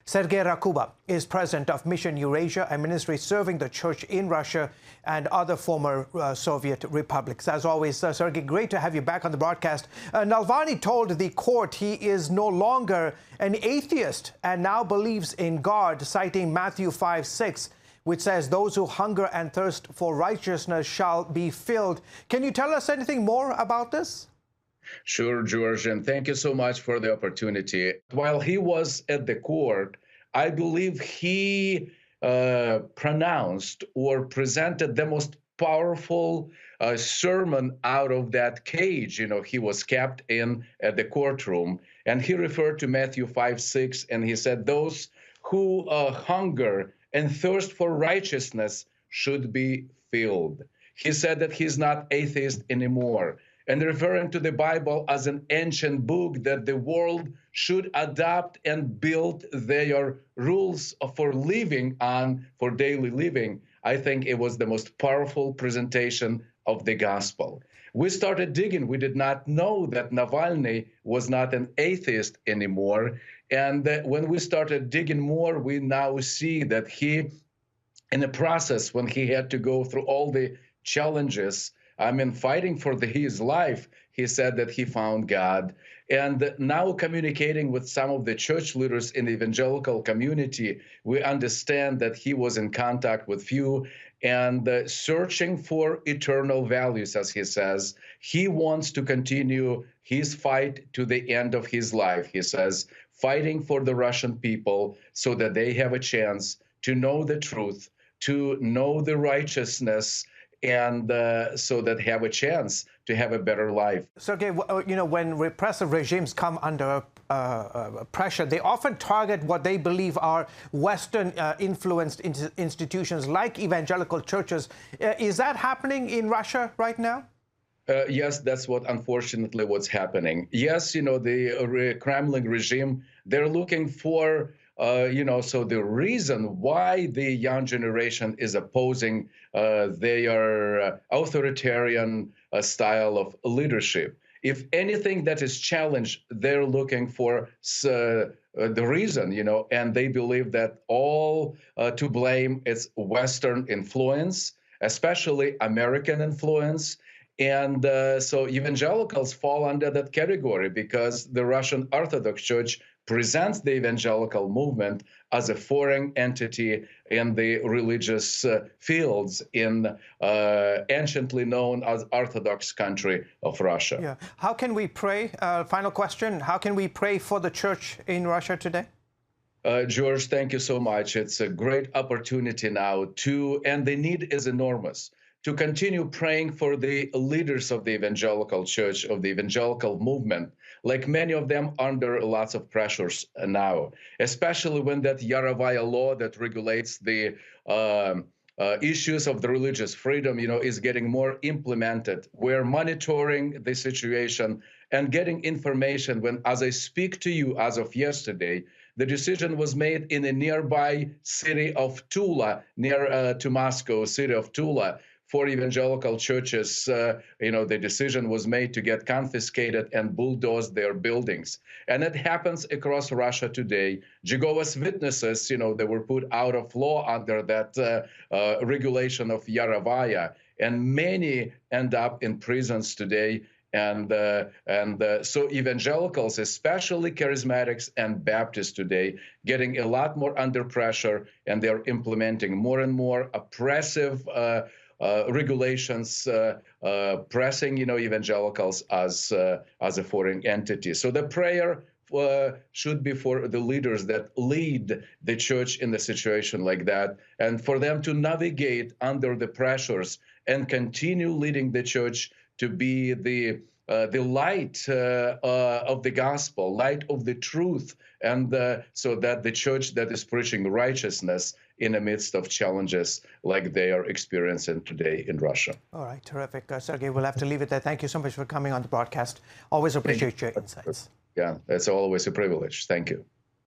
Sergei Rakuba is president of Mission Eurasia, a ministry serving the church in Russia and other former Soviet republics. As always, Sergei, great to have you back on the broadcast. Navalny told the court he is no longer an atheist and now believes in God, citing Matthew 5:6, which says, "Those who hunger and thirst for righteousness shall be filled." Can you tell us anything more about this? Sure, George, and thank you so much for the opportunity. While he was at the court, I believe he pronounced or presented the most powerful sermon out of that cage, he was kept in at the courtroom. And he referred to Matthew 5:6, and he said, "Those who hunger and thirst for righteousness should be filled." He said that he's not atheist anymore, and referring to the Bible as an ancient book that the world should adopt and build their rules for living on, for daily living. I think it was the most powerful presentation of the gospel. We started digging. We did not know that Navalny was not an atheist anymore. And when we started digging more, we now see that he, in the process, when he had to go through all the challenges, fighting for his life, he said that he found God. And now communicating with some of the church leaders in the evangelical community, we understand that he was in contact with few and searching for eternal values, as he says. He wants to continue his fight to the end of his life, he says, fighting for the Russian people so that they have a chance to know the truth, to know the righteousness, and so that have a chance to have a better life. Sergei, when repressive regimes come under pressure, they often target what they believe are Western-influenced institutions like evangelical churches. Is that happening in Russia right now? Yes, that's unfortunately what's happening. Yes, the Kremlin regime, they're looking for so the reason why the young generation is opposing their authoritarian style of leadership. If anything that is challenged, they're looking for the reason, and they believe that all to blame is Western influence, especially American influence. And so evangelicals fall under that category because the Russian Orthodox Church presents the evangelical movement as a foreign entity in the religious fields in anciently known as Orthodox country of Russia. Yeah. How can we pray? Final question. How can we pray for the church in Russia today? George, thank you so much. It's a great opportunity now and the need is enormous, to continue praying for the leaders of the evangelical church, of the evangelical movement, like many of them under lots of pressures now, especially when that Yarovaya law that regulates the issues of the religious freedom, is getting more implemented. We're monitoring the situation and getting information when, as I speak to you as of yesterday, the decision was made in a nearby city of Tula, near to Moscow, city of Tula, for evangelical churches. The decision was made to get confiscated and bulldoze their buildings. And it happens across Russia today. Jehovah's Witnesses, they were put out of law under that regulation of Yarovaya, and many end up in prisons today. And so evangelicals, especially charismatics and Baptists today, getting a lot more under pressure, and they're implementing more and more oppressive regulations, pressing evangelicals as a foreign entity. So the prayer should be for the leaders that lead the church in a situation like that, and for them to navigate under the pressures and continue leading the church to be the light of the gospel, light of the truth, and so that the church that is preaching righteousness in the midst of challenges like they are experiencing today in Russia. All right, terrific. Sergei, we'll have to leave it there. Thank you so much for coming on the broadcast. Always appreciate your insights. Yeah, it's always a privilege. Thank you.